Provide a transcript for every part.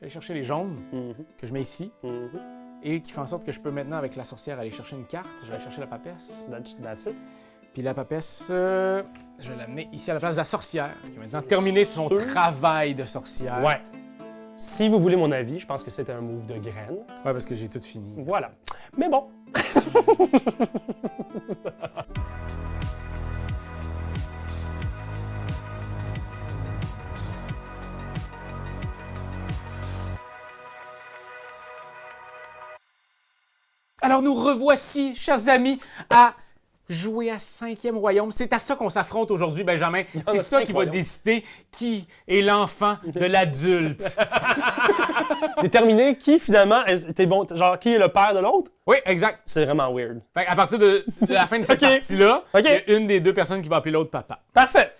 Je vais aller chercher les jaunes que je mets ici. Mhm. Et qui fait en sorte que je peux maintenant, avec la sorcière, aller chercher une carte. Je vais aller chercher la papesse. That's it. Puis la papesse, je vais l'amener ici à la place de la sorcière, qui va maintenant terminer son travail de sorcière. Ouais. Si vous voulez mon avis, je pense que c'est un move de graine. Ouais, parce que j'ai tout fini. Voilà. Mais bon. Alors nous revoici, chers amis, à jouer à 5e royaume. C'est à ça qu'on s'affronte aujourd'hui, Benjamin. C'est ça qui va décider qui est l'enfant de l'adulte. Déterminer qui, finalement, t'es bon, genre, qui est le père de l'autre? Oui, exact. C'est vraiment weird. Fait à partir de la fin de cette partie-là, il y a une des deux personnes qui va appeler l'autre papa. Parfait.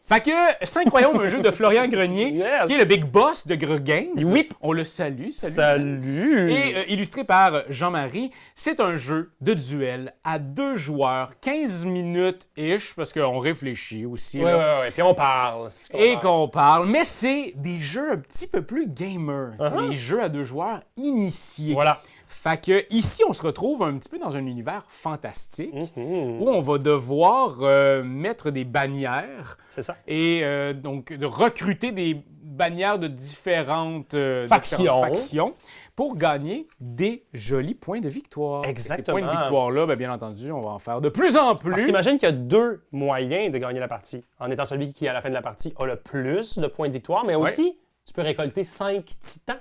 Fait que 5 royaumes, un jeu de Florian Grenier, Yes. qui est le big boss de Greux Games. Oui. On le salue. Salut. Et illustré par Jean-Marie, c'est un jeu de duel à 2 joueurs, 15 minutes-ish, parce qu'on réfléchit aussi. Ouais. Puis on parle. Et qu'on parle, mais c'est des jeux un petit peu plus gamers. C'est des jeux à 2 joueurs initiés. Voilà. Fait que ici, on se retrouve un petit peu dans un univers fantastique où on va devoir mettre des bannières. C'est ça. Et donc, de recruter des bannières de différentes factions pour gagner des jolis points de victoire. Exactement. Et ces points de victoire-là, bien entendu, on va en faire de plus en plus. Parce qu'imagine qu'il y a 2 moyens de gagner la partie. En étant celui qui, à la fin de la partie, a le plus de points de victoire, mais aussi, tu peux récolter 5 titans.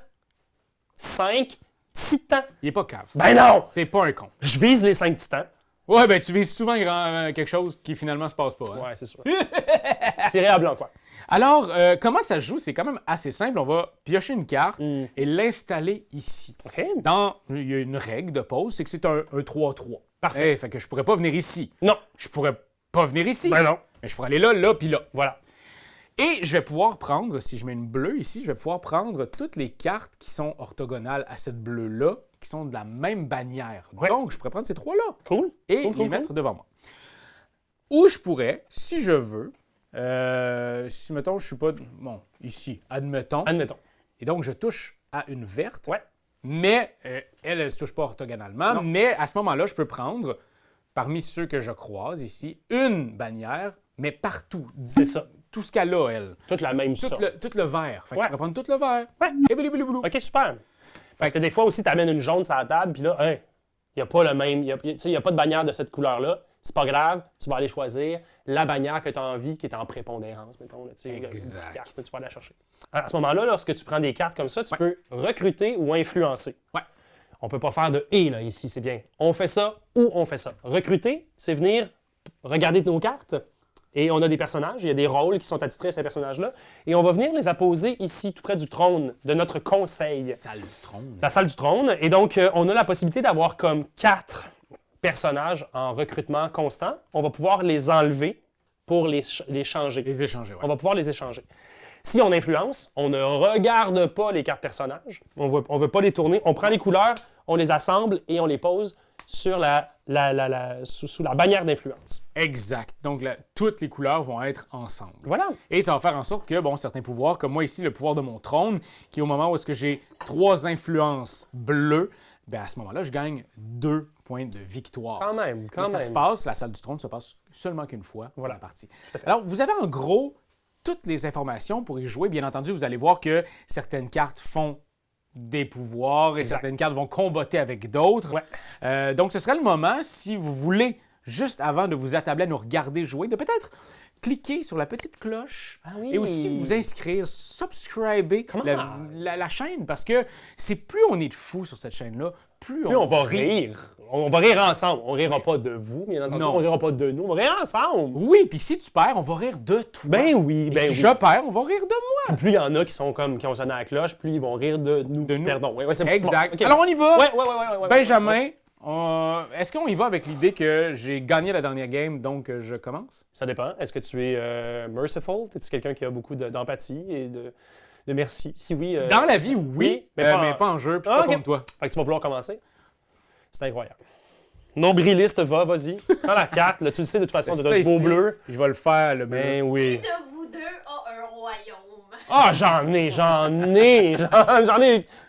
5 titans. Il est pas cave. Ben non! C'est pas un con. Je vise les 5 titans. Ouais, ben tu vises souvent quelque chose qui finalement se passe pas. Hein? Ouais, c'est sûr. Tiré à blanc, quoi. Alors, comment ça se joue? C'est quand même assez simple. On va piocher une carte et l'installer ici. OK. Il y a une règle de pause, c'est que c'est un 3-3. Parfait. Fait que je pourrais pas venir ici. Non. Je pourrais pas venir ici. Ben non. Mais je pourrais aller là, puis là. Voilà. Et je vais pouvoir prendre, si je mets une bleue ici, je vais pouvoir prendre toutes les cartes qui sont orthogonales à cette bleue-là, qui sont de la même bannière. Ouais. Donc, je pourrais prendre ces 3-là Cool. et Cool, les mettre devant moi. Ou je pourrais, si je veux, si, mettons, je suis pas... Bon, ici, admettons. Admettons. Et donc, je touche à une verte. Ouais. Mais elle ne se touche pas orthogonalement. Non. Mais à ce moment-là, je peux prendre, parmi ceux que je croise ici, une bannière, mais partout. C'est ça. Tout ce qu'elle a, elle. Toute la même Tout sorte. le vert. Fait que Ouais. je peux prendre tout le vert. Ouais. Et bilibilibilou. OK, super. Parce que des fois aussi, tu amènes une jaune sur la table, puis là, il n'y a pas le même. Il n'y a pas de bannière de cette couleur-là. C'est pas grave, tu vas aller choisir la bannière que tu as envie, qui est en prépondérance, mettons. Là, exact. Carte, tu vas aller la chercher. À ce moment-là, lorsque tu prends des cartes comme ça, tu peux recruter ou influencer. Ouais. On peut pas faire de « et » là, ici, c'est bien. On fait ça ou on fait ça. Recruter, c'est venir regarder nos cartes. Et on a des personnages, il y a des rôles qui sont attitrés à ces personnages-là. Et on va venir les apposer ici, tout près du trône, de notre conseil. Salle du trône. La salle du trône. Et donc, on a la possibilité d'avoir comme 4 personnages en recrutement constant. On va pouvoir les enlever pour les changer. Les échanger, ouais. On va pouvoir les échanger. Si on influence, on ne regarde pas les cartes personnages. On veut pas les tourner. On prend les couleurs, on les assemble et on les pose sur sous la bannière d'influence. Exact. Donc, toutes les couleurs vont être ensemble. Voilà. Et ça va faire en sorte que, bon, certains pouvoirs, comme moi ici, le pouvoir de mon trône, qui est au moment où est-ce que j'ai 3 influences bleues, bien à ce moment-là, je gagne 2 points de victoire. Quand même. Et ça se passe, la salle du trône se passe seulement qu'une fois pour la partie. fait. Alors, vous avez en gros toutes les informations pour y jouer. Bien entendu, vous allez voir que certaines cartes font des pouvoirs et certaines cartes vont combattre avec d'autres. Ouais. Donc, ce serait le moment, si vous voulez, juste avant de vous attabler à nous regarder jouer, de peut-être cliquer sur la petite cloche et aussi vous inscrire, subscriber la chaîne, parce que c'est plus on est de fous sur cette chaîne-là, plus on va rire. On va rire ensemble. On rira pas de vous, bien entendu. Non. On rira pas de nous. On va rire ensemble. Oui, puis si tu perds, on va rire de toi. Ben oui, Et si je perds, on va rire de moi. Plus il y en a qui ont sonné à la cloche, plus ils vont rire de nous. Perdons. Ouais, c'est exact. Bon. Okay. Alors, on y va. Ouais. Benjamin, est-ce qu'on y va avec l'idée que j'ai gagné la dernière game, donc je commence? Ça dépend. Est-ce que tu es merciful? Es-tu quelqu'un qui a beaucoup d'empathie et de merci? Si oui... Dans la vie, oui, mais pas en jeu, puis pas contre toi. Fait que tu vas vouloir commencer? C'est incroyable. Nombriliste, vas-y. Prends la carte. Là, tu le sais de toute façon, tu as du beau bleu. Je vais le faire, le bleu. Ben oui. Qui de vous deux a un royaume? Ah, j'en ai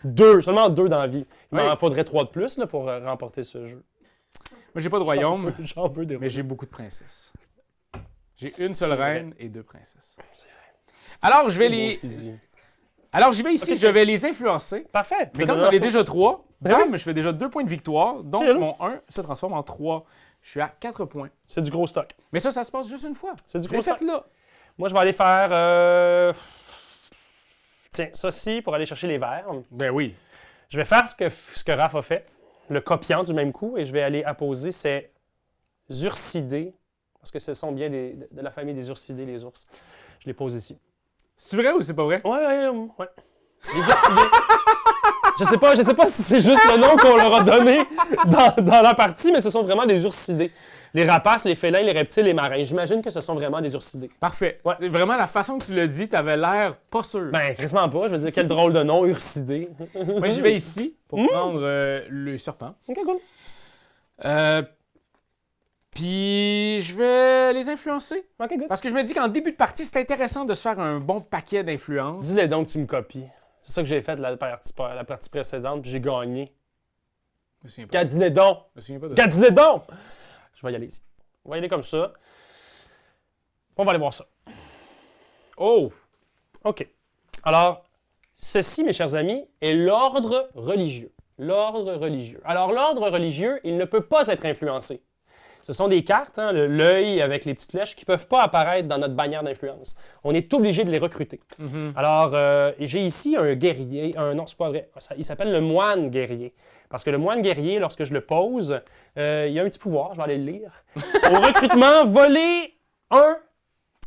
deux, seulement deux dans la vie. Il m'en faudrait 3 de plus là, pour remporter ce jeu. Moi, j'ai pas de royaume, J'en veux des mais royaumes. j'ai beaucoup de princesses. J'ai une seule vrai. reine et 2 princesses. Alors, je vais C'est beau les... ce qu'il dit. Alors, j'y vais ici, Ok. je vais les influencer. Parfait. Mais comme j'en ai déjà 3, Ben oui. je fais déjà 2 points de victoire. Donc, Chill. mon 1 se transforme en 3. Je suis à 4 points. C'est du gros stock. Mais ça se passe juste une fois. C'est du Je gros l'ai stock. fait là. Moi, je vais aller faire... Tiens, ça ci pour aller chercher les verres. Ben oui. Je vais faire ce que Raph a fait, le copiant du même coup, et je vais aller apposer ces ursidés, parce que ce sont bien de la famille des ursidés, les ours. Je les pose ici. C'est vrai ou c'est pas vrai? Ouais. Les ursidés. Je sais pas si c'est juste le nom qu'on leur a donné dans la partie, mais ce sont vraiment des ursidés. Les rapaces, les félins, les reptiles, les marins. J'imagine que ce sont vraiment des ursidés. Parfait. Ouais. C'est vraiment la façon que tu l'as dit, t'avais l'air pas sûr. Ben, quasiment pas. Je veux dire, quel drôle de nom, ursidé. Moi, j'y vais ici pour prendre le serpent. Ok, cool. Puis je vais les influencer. Ok, good. Parce que je me dis qu'en début de partie, c'est intéressant de se faire un bon paquet d'influences. Dis-le donc que tu me copies. C'est ça que j'ai fait la partie précédente, puis j'ai gagné. Je me souviens pas. Dis-le donc! Je me souviens pas de Dis-le donc! Je vais y aller ici. On va y aller comme ça. On va aller voir ça. Oh! OK. Alors, ceci, mes chers amis, est l'ordre religieux. L'ordre religieux. Alors, l'ordre religieux, il ne peut pas être influencé. Ce sont des cartes, hein, l'œil avec les petites flèches, qui ne peuvent pas apparaître dans notre bannière d'influence. On est obligé de les recruter. Alors, j'ai ici un guerrier. Non, c'est pas vrai. Il s'appelle le moine guerrier. Parce que le moine guerrier, lorsque je le pose, il y a un petit pouvoir, je vais aller le lire. Au recrutement, volez 1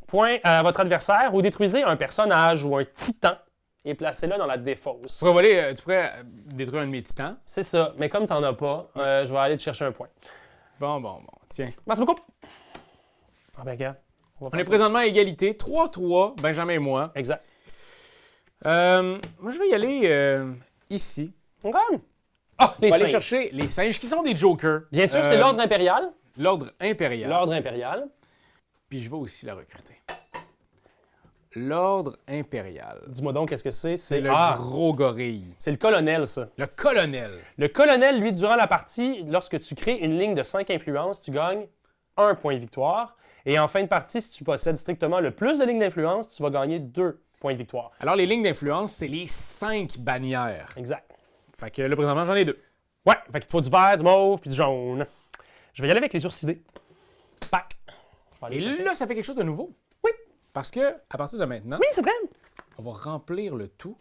point à votre adversaire ou détruisez un personnage ou un titan et placez-le dans la défausse. Tu pourrais détruire un de mes titans. C'est ça, mais comme tu n'en as pas, je vais aller te chercher un point. Bon. Tiens. Merci beaucoup. Ah ben regarde. On est présentement à égalité. 3-3, Benjamin et moi. Exact. Moi, je vais y aller ici. OK. Ah, On les va aller singes. chercher les singes qui sont des jokers. Bien sûr, c'est l'ordre impérial. L'ordre impérial. L'ordre impérial. Puis je vais aussi la recruter. L'ordre impérial. Dis-moi donc, qu'est-ce que c'est? C'est le gros gorille. C'est le colonel, ça. Le colonel. Le colonel, lui, durant la partie, lorsque tu crées une ligne de 5 influences, tu gagnes 1 point de victoire. Et en fin de partie, si tu possèdes strictement le plus de lignes d'influence, tu vas gagner 2 points de victoire. Alors, les lignes d'influence, c'est les 5 bannières. Exact. Fait que là, présentement, j'en ai 2. Ouais, fait qu'il te faut du vert, du mauve, puis du jaune. Je vais y aller avec les ursidés. Pac. Je vais aller Et chercher. là, ça fait quelque chose de nouveau. Oui. Parce que, à partir de maintenant, Oui, c'est vrai. on va remplir le tout.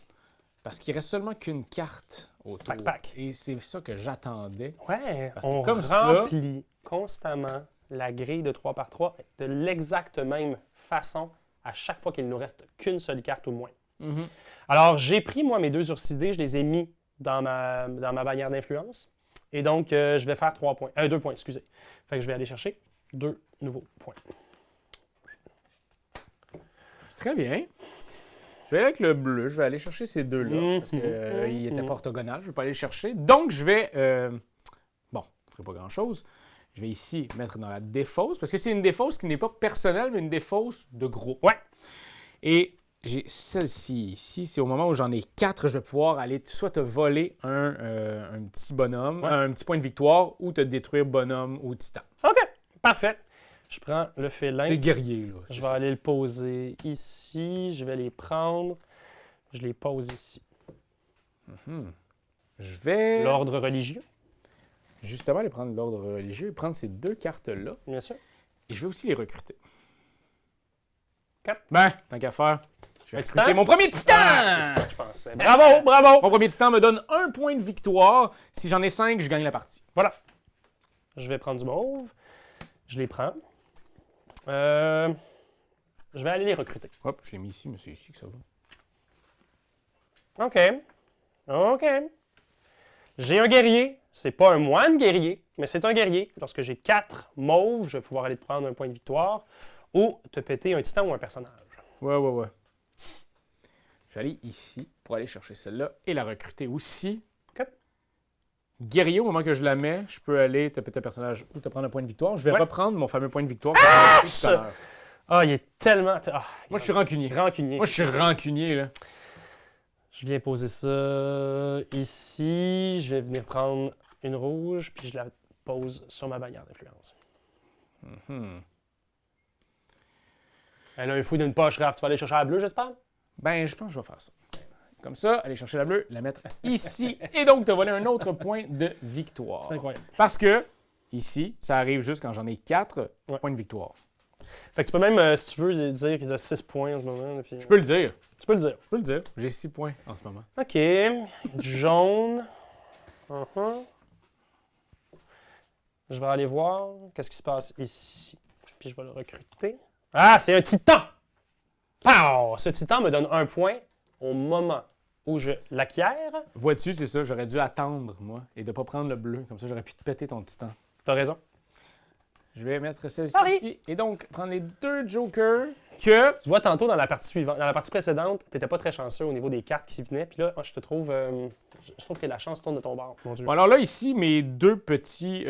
Parce qu'il reste seulement qu'une carte autour. Pac. Et c'est ça que j'attendais. Ouais, Parce que on comme ça- remplit constamment la grille de 3x3 de l'exacte même façon à chaque fois qu'il ne nous reste qu'une seule carte au moins. Mhm. Alors, j'ai pris, moi, mes 2 ursidés, je les ai mis dans ma bannière d'influence. Et donc, je vais faire 2 points, excusez. Fait que je vais aller chercher 2 nouveaux points. C'est très bien. Je vais avec le bleu. Je vais aller chercher ces deux-là. Parce qu'ils n'étaient pas orthogonales. Je ne vais pas aller les chercher. Donc, je vais... Bon, je ne ferai pas grand-chose. Je vais ici mettre dans la défausse. Parce que c'est une défausse qui n'est pas personnelle, mais une défausse de gros. Ouais. Et j'ai celle-ci ici. C'est au moment où j'en ai 4, je vais pouvoir aller soit te voler un petit bonhomme, Ouais. un petit point de victoire, ou te détruire bonhomme ou titan. OK, parfait. Je prends le félin. C'est guerrier, là. Je vais aller le poser ici. Je vais les prendre. Je les pose ici. Je vais L'ordre religieux, justement aller prendre l'ordre religieux et prendre ces 2 cartes-là. bien sûr. Et je vais aussi les recruter. OK. Ben, tant qu'à faire, je vais Un recruter titan? mon premier titan! Ah, c'est ça que je pensais. Bravo, bravo! Mon premier titan me donne 1 point de victoire. Si j'en ai 5, je gagne la partie. Voilà. Je vais prendre du mauve. Je les prends. Je vais aller les recruter. Hop, je l'ai mis ici, mais c'est ici que ça va. OK. OK. J'ai un guerrier. C'est pas un moine guerrier, mais c'est un guerrier. Lorsque j'ai 4 mauves, je vais pouvoir aller te prendre un point de victoire ou te péter un titan ou un personnage. Ouais. Je vais aller ici pour aller chercher celle-là et la recruter aussi. OK. Guerrier, au moment que je la mets, je peux aller te péter un personnage ou te prendre un point de victoire. Je vais Ouais. reprendre mon fameux point de victoire que j'ai dit tout à l'heure. Ah, il est tellement... Ah, Moi, je suis rancunier. rancunier. Moi, je suis rancunier, là. Je viens poser ça ici. Je vais venir prendre une rouge, puis je la pose sur ma bannière d'influence. Elle a un fou d'une poche, Raph. Tu vas aller chercher la bleue, j'espère? Ben, je pense que je vais faire ça. Comme ça, aller chercher la bleue, la mettre ici. Et donc, te voler un autre point de victoire. C'est incroyable. Parce que, ici, ça arrive juste quand j'en ai 4 points de victoire. Fait que tu peux même, si tu veux, dire qu'il y a 6 points en ce moment. Là, puis... Je peux le dire. Tu peux le dire. Je peux le dire. J'ai 6 points en ce moment. OK. Du jaune. Uh-huh. Je vais aller voir qu'est-ce qui se passe ici. Puis je vais le recruter. Ah, c'est un titan! Pow! Ce titan me donne 1 point au moment où je l'acquiers. Vois-tu, c'est ça. J'aurais dû attendre, moi, et de ne pas prendre le bleu. Comme ça, j'aurais pu te péter ton titan. T'as raison. Je vais mettre celle-ci Sorry. ici. Et donc, prendre les 2 jokers que... Tu vois, tantôt, dans la partie suivante, dans la partie précédente, t'étais pas très chanceux au niveau des cartes qui venaient. Puis là, je te trouve... je trouve que la chance tourne de ton bord, mon Dieu. Bon, alors là, ici, mes deux petits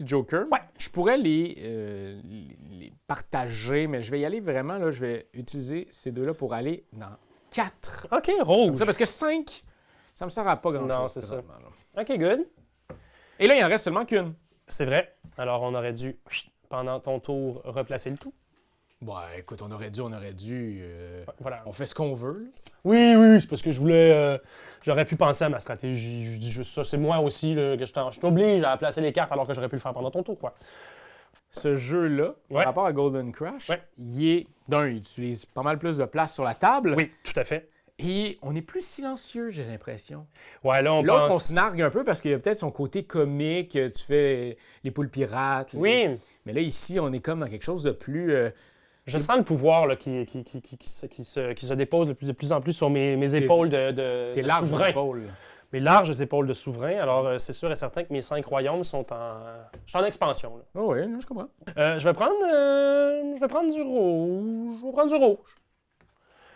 jokers, Ouais. je pourrais les partager, mais je vais y aller vraiment, là, je vais utiliser ces deux-là pour aller dans 4. OK, rouge. Ça, parce que 5, ça me sert à pas grand-chose. Non, c'est ça. Là. OK, good. Et là, il en reste seulement qu'une. C'est vrai. Alors, on aurait dû, pendant ton tour, replacer le tout. Bon, écoute, on aurait dû... Voilà. On fait ce qu'on veut. Là. Oui, c'est parce que je voulais... j'aurais pu penser à ma stratégie. Je dis juste ça. C'est moi aussi là, que je t'oblige à placer les cartes alors que j'aurais pu le faire pendant ton tour, quoi. Ce jeu-là, Ouais. par rapport à Golden Crush, Ouais. il utilise pas mal plus de place sur la table. Oui, tout à fait. Et on est plus silencieux, j'ai l'impression. Ouais, là, on L'autre, on pense... se nargue un peu parce qu'il y a peut-être son côté comique, tu fais les poules pirates. Oui, Mais là, ici, on est comme dans quelque chose de plus... je sens le pouvoir là, qui se dépose de plus en plus sur mes épaules de T'es large souverain. d'épaule. Mes larges épaules de souverain. Alors, c'est sûr et certain que mes 5 royaumes sont je suis en expansion. Là. Oh oui, je comprends. Je vais prendre du rouge. Je vais prendre du rouge.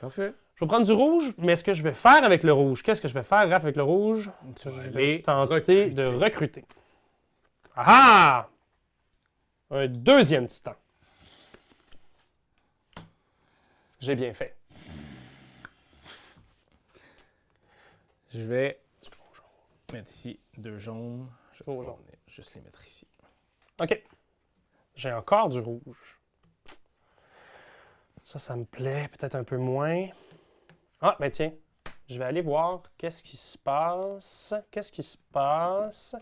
Parfait. Je vais prendre du rouge, mais ce que je vais faire avec le rouge, qu'est-ce que je vais faire, Raph, avec le rouge? Tu vas Je aller vais tenter recruter. de recruter. Ah! Un deuxième titan. J'ai bien fait. Je vais mettre ici 2 jaunes. Je vais Oh, pouvoir jaune. juste les mettre ici. OK. J'ai encore du rouge. Ça me plaît peut-être un peu moins. Ah, ben tiens, je vais aller voir qu'est-ce qui se passe. Qu'est-ce qui se passe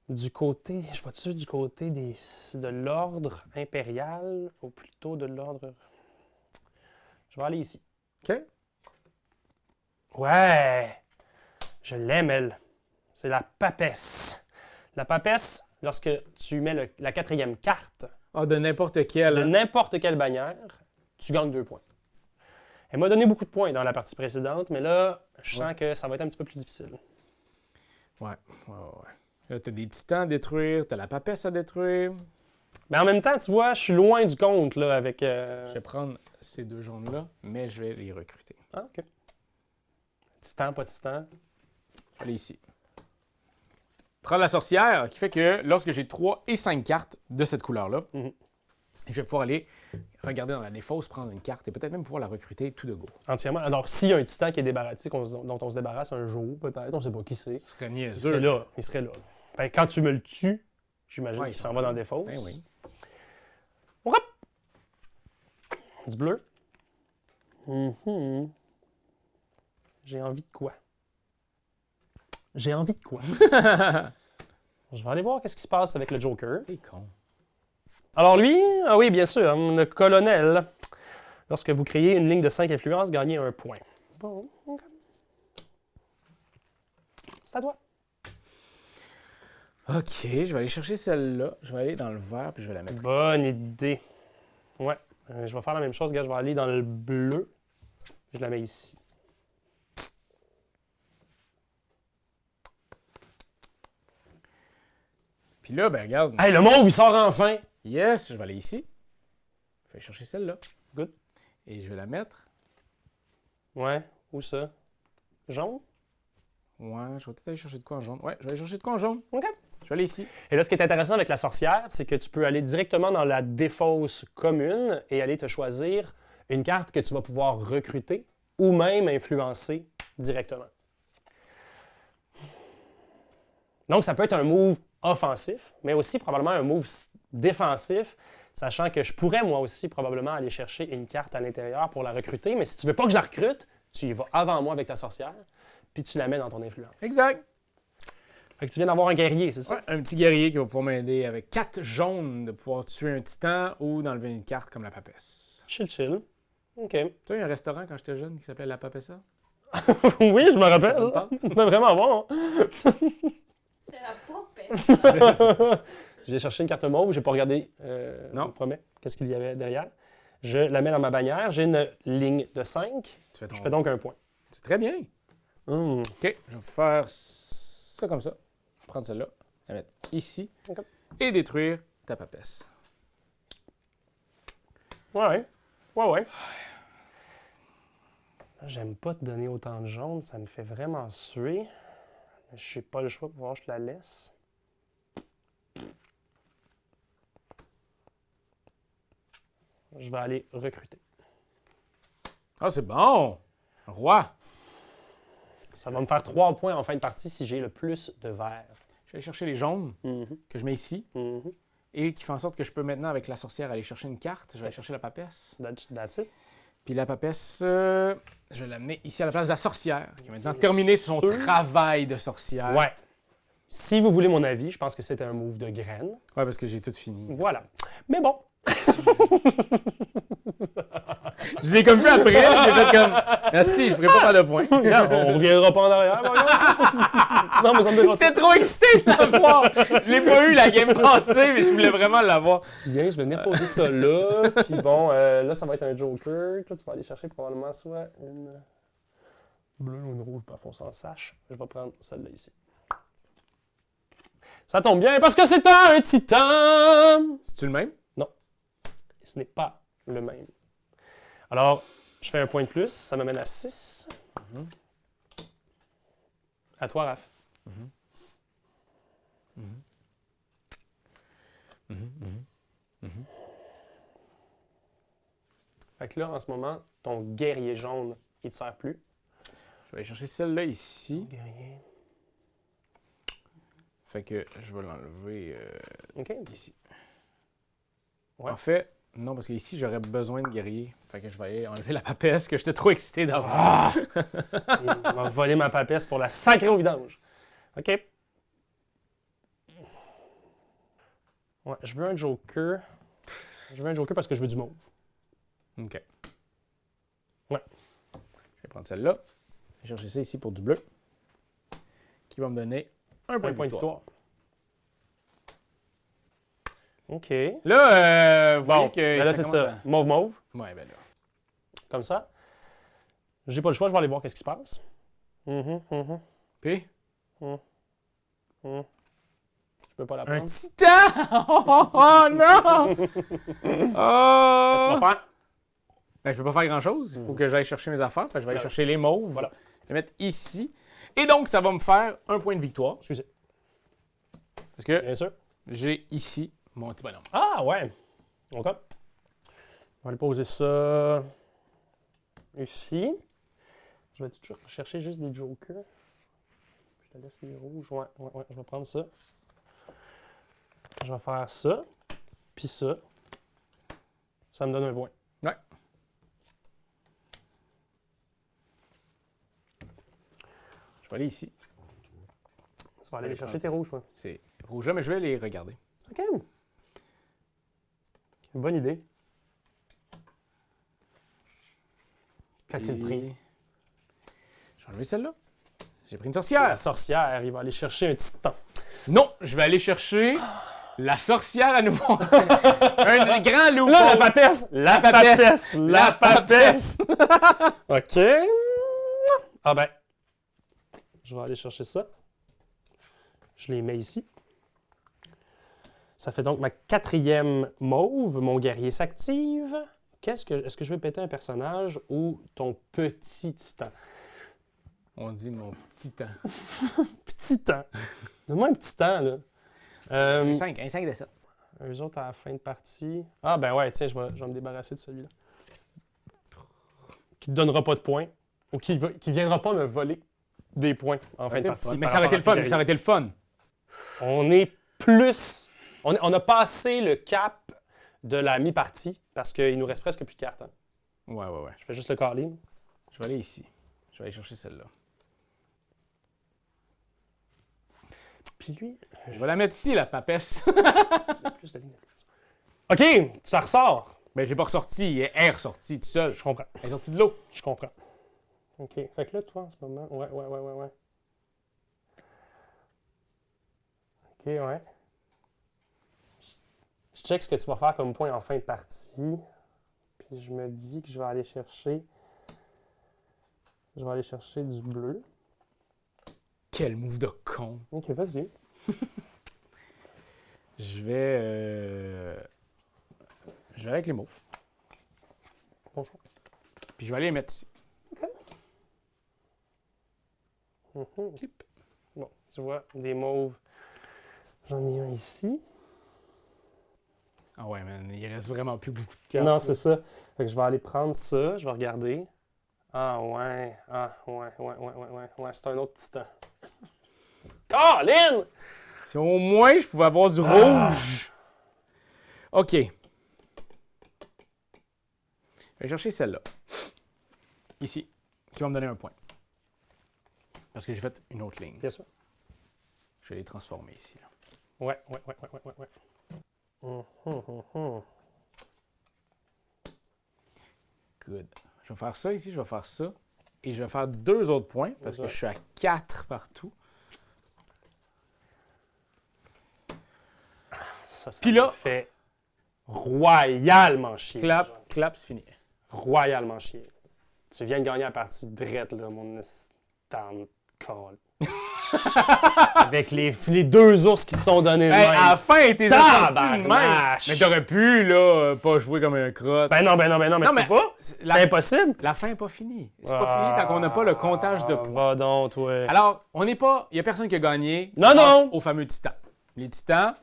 du côté... Je vois-tu du côté de l'ordre impérial ou plutôt de l'ordre... Je vais aller ici. OK. Ouais! Je l'aime, elle. C'est la papesse. La papesse, lorsque tu mets la 4e carte Ah, de n'importe quel. de n'importe quelle bannière, tu gagnes 2 points. Elle m'a donné beaucoup de points dans la partie précédente, mais là, je sens que ça va être un petit peu plus difficile. Ouais. Là, t'as des titans à détruire, t'as la papesse à détruire. Mais en même temps, tu vois, je suis loin du compte là, avec... Je vais prendre ces 2 jaunes-là, mais je vais les recruter. Ah, OK. Titan, pas titan. Allez ici. Prendre la sorcière, qui fait que lorsque j'ai 3 et 5 cartes de cette couleur-là, je vais pouvoir aller regarder dans la défausse, prendre une carte et peut-être même pouvoir la recruter tout de go. Entièrement. Alors, s'il y a un titan qui est débarrassé, dont on se débarrasse un jour, peut-être, on ne sait pas qui c'est, Ce serait il niaiseux. serait là. Il serait là. Ben, quand tu me le tues, j'imagine Ouais, qu'il s'en va dans la défausse. Ben oui. Hop! Du bleu. J'ai envie de quoi? J'ai envie de quoi? Je vais aller voir qu'est-ce qui se passe avec le Joker. T'es con. Alors lui, ah oui, bien sûr, le colonel. Lorsque vous créez une ligne de 5 influences, gagnez 1 point. Bon, OK. C'est à toi. OK, je vais aller chercher celle-là. Je vais aller dans le vert puis je vais la mettre. Bonne idée. Ouais, je vais faire la même chose, gars. Je vais aller dans le bleu. Je la mets ici. Puis là, ben regarde. Hey, le mauve, il sort enfin! Yes, je vais aller ici. Je vais aller chercher celle-là. Good. Et je vais la mettre. Ouais, où ça? Jaune? Ouais, je vais peut-être aller chercher de quoi en jaune. Ouais, je vais aller chercher de quoi en jaune. OK. Je vais aller ici. Et là, ce qui est intéressant avec la sorcière, c'est que tu peux aller directement dans la défausse commune et aller te choisir une carte que tu vas pouvoir recruter ou même influencer directement. Donc, ça peut être un move offensif, mais aussi probablement un move défensif, sachant que je pourrais moi aussi probablement aller chercher une carte à l'intérieur pour la recruter, mais si tu veux pas que je la recrute, tu y vas avant moi avec ta sorcière, puis tu la mets dans ton influence. Exact. Fait que tu viens d'avoir un guerrier, c'est ça? Ouais, un petit guerrier qui va pouvoir m'aider avec 4 jaunes de pouvoir tuer un titan ou d'enlever une carte comme la papesse. Chill. OK. Tu sais, il y a un restaurant quand j'étais jeune qui s'appelait La Papessa? Oui, je me rappelle. Ça me tente. C'était vraiment bon. C'est la papesse. Je vais chercher une carte mauve, j'ai pas regardé, Non. je vous promets, qu'est-ce qu'il y avait derrière. Je la mets dans ma bannière, j'ai une ligne de 5, Tu fais ton... je fais donc un point. C'est très bien. Hum. OK, je vais faire ça comme ça. Je vais prendre celle-là, la mettre ici OK. et détruire ta papesse. Ouais. J'aime pas te donner autant de jaune, ça me fait vraiment suer. Je n'ai pas le choix pour voir, je te la laisse. Je vais aller recruter. Ah, c'est bon! Roi! Ça va me faire 3 points en fin de partie si j'ai le plus de verre. Je vais aller chercher les jaunes Mhm. que je mets ici et qui font en sorte que je peux maintenant, avec la sorcière, aller chercher une carte. Je vais aller chercher la papesse. That's it. Puis la papesse, je vais l'amener ici à la place de la sorcière, qui a maintenant C'est terminé son sûr. travail de sorcière. Ouais. Si vous voulez mon avis, je pense que c'était un move de graine. Ouais, parce que j'ai tout fini. Voilà. Mais bon, Je l'ai comme fait après, j'ai fait comme... Asti, je ferai pas faire de points. regarde, on reviendra pas en arrière. par exemple. Non, mais ça me dérange pas. J'étais trop excité de l'avoir. Je l'ai pas eu la game passée, mais je voulais vraiment l'avoir. Tiens, je vais venir poser ça là. Puis bon, là, ça va être un joker. Toi, tu vas aller chercher probablement soit une bleue ou une rouge, pas fond sans sache. Je vais prendre celle-là ici. Ça tombe bien parce que c'est un titan! C'est-tu le même? Ce n'est pas le même. Alors, je fais un point de plus, ça m'amène à 6. À toi, Raph. Fait que là, en ce moment, ton guerrier jaune, il te sert plus. Je vais aller chercher celle-là ici. Guerrier. Fait que je vais l'enlever OK. ici. Ouais. En fait, non, parce qu'ici, j'aurais besoin de guerrier. Fait que je vais aller enlever la papesse que j'étais trop excité d'avoir. Il m'a volé ma papesse pour la sacrer au vidange. OK. Ouais, je veux un joker. Je veux un joker parce que je veux du mauve. OK. Ouais. Je vais prendre celle-là. Je vais chercher ça ici pour du bleu. Qui va me donner un point Un de point de victoire. victoire. OK. Là, vous Bon, voyez que ben là, c'est commence ça. Mauve. Ouais, ben là. Comme ça. J'ai pas le choix, je vais aller voir qu'est-ce qui se passe. Puis, Je peux pas la un prendre. titan! Oh non! Qu'est-ce que tu vas faire? Ben, je peux pas faire grand-chose. Il faut que j'aille chercher mes affaires. Fait que je vais aller Voilà. chercher les mauves. Voilà. Les mettre ici. Et donc, ça va me faire un point de victoire. Excusez. Parce que Bien sûr. j'ai ici mon petit bonhomme. Ah, ouais. OK. On va aller poser ça ici. Je vais toujours chercher juste des jokers. Je te laisse les rouges. Ouais, je vais prendre ça. Je vais faire ça. Puis ça. Ça me donne un point. Ouais. Je vais aller ici. Tu vas aller les chercher tes rouges, ouais. C'est rouge là, mais je vais les regarder. OK. Bonne idée. Qu'a-t-il Et- pris? J'ai enlevé celle-là. J'ai pris une La sorcière. sorcière, il va aller chercher un titan. Non, je vais aller chercher la sorcière à nouveau. Un grand loup. Là, la papesse! La papesse! La papesse! OK. Ah ben, je vais aller chercher ça. Je les mets ici. Ça fait donc ma 4e mauve. Mon guerrier s'active. Est-ce que je vais péter un personnage ou ton petit titan? On dit mon petit temps. Petit temps. Donne-moi un petit temps, là. Euh, 5 de 7. eux autres, à la fin de partie... Ah, ben ouais, tiens, je vais me débarrasser de celui-là. Qui ne donnera pas de points. Ou qui viendra pas me voler des points en fin de partie. Mais ça aurait été le fun, mais ça aurait été le fun. On est plus... On a passé le cap de la mi-partie parce qu'il nous reste presque plus de cartes. Hein. Ouais. Je fais juste le caller. Je vais aller ici. Je vais aller chercher celle-là. Puis lui... Je vais la mettre ici, la papesse. plus de lignes. OK, tu la ressors. Ben, j'ai pas ressorti. Elle est ressortie tout seul. Je comprends. Elle est sortie de l'eau. Je comprends. OK. Fait que là, toi, en ce moment... Ouais. OK, ouais. Je check ce que tu vas faire comme point en fin de partie. Puis je me dis que je vais aller chercher... du bleu. Quel move de con. OK, vas-y. Je vais avec les mauves. Bonjour. Puis je vais aller les mettre ici. Mhm. Clip. Bon, tu vois, des mauves. J'en ai un ici. Ah ouais, man, il reste vraiment plus beaucoup de cartes. Non, c'est ça. Fait que je vais aller prendre ça, je vais regarder. Ah ouais, c'est un autre titan. Colin! Si au moins je pouvais avoir du rouge. OK. Je vais chercher celle-là. Ici. Qui va me donner un point. Parce que j'ai fait une autre ligne. Bien sûr. Je vais les transformer ici. Là. Ouais. Good. Je vais faire ça ici, je vais faire ça. Et je vais faire 2 autres points parce que je suis à 4 partout. Ça Puis là- me fait royalement chier. Clap, c'est fini. Royalement chier. Tu viens de gagner la partie drette, là, mon stand call. Avec les 2 ours qui te sont donnés de Hey, même. à la fin, t'es sorti de même. Tabarnache! Mais t'aurais pu, là, pas jouer comme un crotte. Ben non, mais c'était pas. C'est impossible. La fin n'est pas finie. C'est pas fini tant qu'on n'a pas le comptage de points. Va donc, toi. Alors, on n'est pas... Il n'y a personne qui a gagné Non. grâce aux fameux titans. Les titans,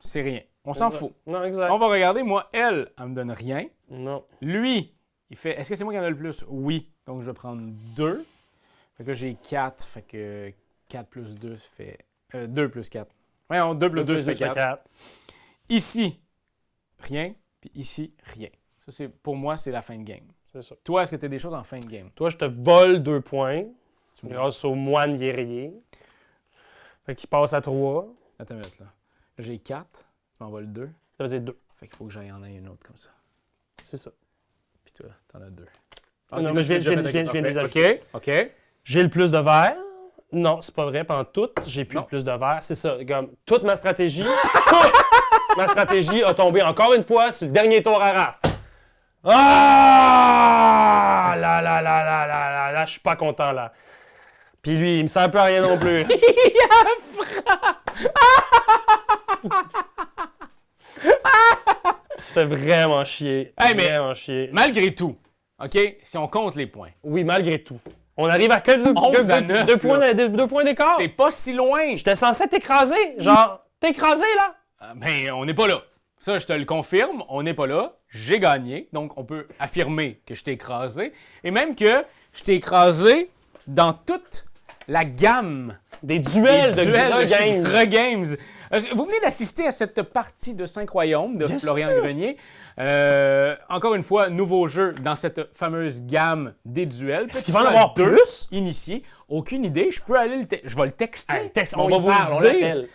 c'est rien. On s'en fout. Non, exact. On va regarder. Moi, elle me donne rien. Non. Lui, il fait... Est-ce que c'est moi qui en ai le plus? Oui. Donc, je vais prendre 2. Fait que là, j'ai 4. Fait que 4 plus 2, ça fait... 2 plus 4. Voyons, 2 plus 2, ça fait 4. Ici, rien. Puis ici, rien. Ça, c'est pour moi, c'est la fin de game. C'est ça. Toi, est-ce que tu as des choses en fin de game? Toi, je te vole 2 points me- grâce au moine guerrier. Fait qu'il passe à 3. Attends une minute, là. Là, j'ai 4. Tu m'envoles 2. Ça veut dire 2. Fait qu'il faut que j'aille en aille une autre comme ça. C'est ça. Puis toi, t'en as 2. Non, mais je viens de les ajouter. OK. J'ai le plus de verre. Non, c'est pas vrai. Pendant tout, j'ai plus Non. le plus de verre. C'est ça. Comme toute ma stratégie, ma stratégie a tombé encore une fois sur le dernier tour à Raph. Ah! Là, je suis pas content, là. Puis lui, il me sert plus à rien non plus. C'était vraiment chier. Hey, mais- Vraiment chier. Malgré tout, OK, si on compte les points, Oui, malgré tout. On arrive à que 11 à 9, 2 points d'écart. c'est pas si loin. J'étais censé t'écraser. Genre, t'écraser, là. Ben, on n'est pas là. Ça, je te le confirme, on n'est pas là. J'ai gagné, donc on peut affirmer que je t'ai écrasé. Et même que je t'ai écrasé dans toute la gamme Des duels de gros chez games. Gros Games. Vous venez d'assister à cette partie de 5 royaumes de Bien Florian sûr. Grenier. Encore une fois, nouveau jeu dans cette fameuse gamme des duels. Est-ce qu'il va en avoir plus? Initiés. Aucune idée. Je peux aller je vais le texter. Hey, texte, on on va y vous parle, on le dire. l'appelle.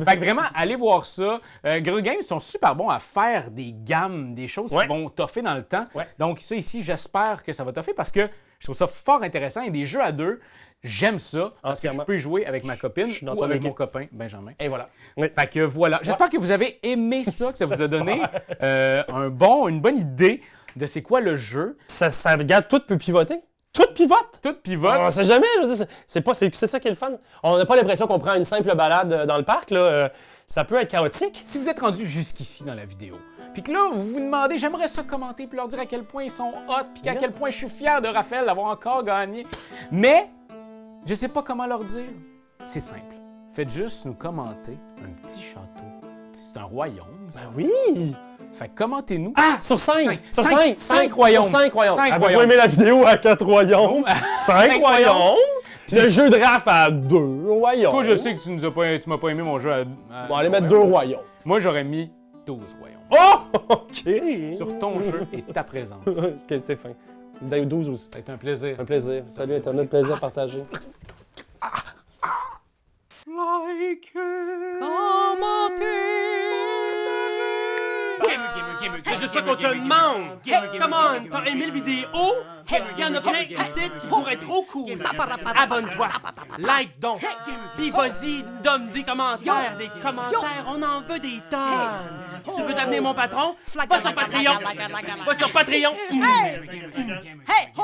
Fait que vraiment, allez voir ça. Gros Games sont super bons à faire des gammes, des choses Ouais. qui vont toffer dans le temps. Ouais. Donc ça ici, j'espère que ça va toffer parce que je trouve ça fort intéressant. Et des jeux à 2, j'aime ça parce que je Entièrement. peux y jouer avec ma copine je suis dans ou ton avec équipe. mon copain Benjamin. Et voilà. Fait que voilà. J'espère que vous avez aimé ça, que ça vous a donné une bonne idée de c'est quoi le jeu. Ça regarde, tout peut pivoter. Tout pivote. Tout pivote. On sait jamais. Je veux dire, c'est ça qui est le fun. On n'a pas l'impression qu'on prend une simple balade dans le parc. Là. Ça peut être chaotique. Si vous êtes rendu jusqu'ici dans la vidéo, puis que là, vous vous demandez, j'aimerais ça commenter puis leur dire à quel point ils sont hot, puis à Bien. quel point je suis fier de Raphaël d'avoir encore gagné. Mais, je sais pas comment leur dire. C'est simple. faites juste nous commenter un petit château. Tu sais, c'est un royaume. Ça. Ben oui! Fait que commentez-nous. Ah, sur 5! Sur 5! 5 royaumes! 5 royaumes! Cinq Avez-vous royaumes. aimé la vidéo à 4 royaumes? 5 royaumes. royaumes! Puis le jeu de draft à 2 royaumes. Toi, je sais que tu m'as pas aimé mon jeu à Bon, allez mettre 2 royaumes. Moi, j'aurais mis 12 royaumes. Oh! OK! Sur ton jeu et ta présence. Quel était fin. 12 aussi. Ça a été un plaisir. Un plaisir. Salut Internet, plaisir partagé. C'est juste ça qu'on te demande! Hey, come on! T'as aimé la vidéo? Il y en a plein ici qui pourraient être trop cool! Abonne-toi! Like donc! Puis vas-y, donne des commentaires! Des commentaires, on en veut des tonnes! Tu veux devenir mon patron? Va sur Patreon! Va sur Patreon! Hey, ho!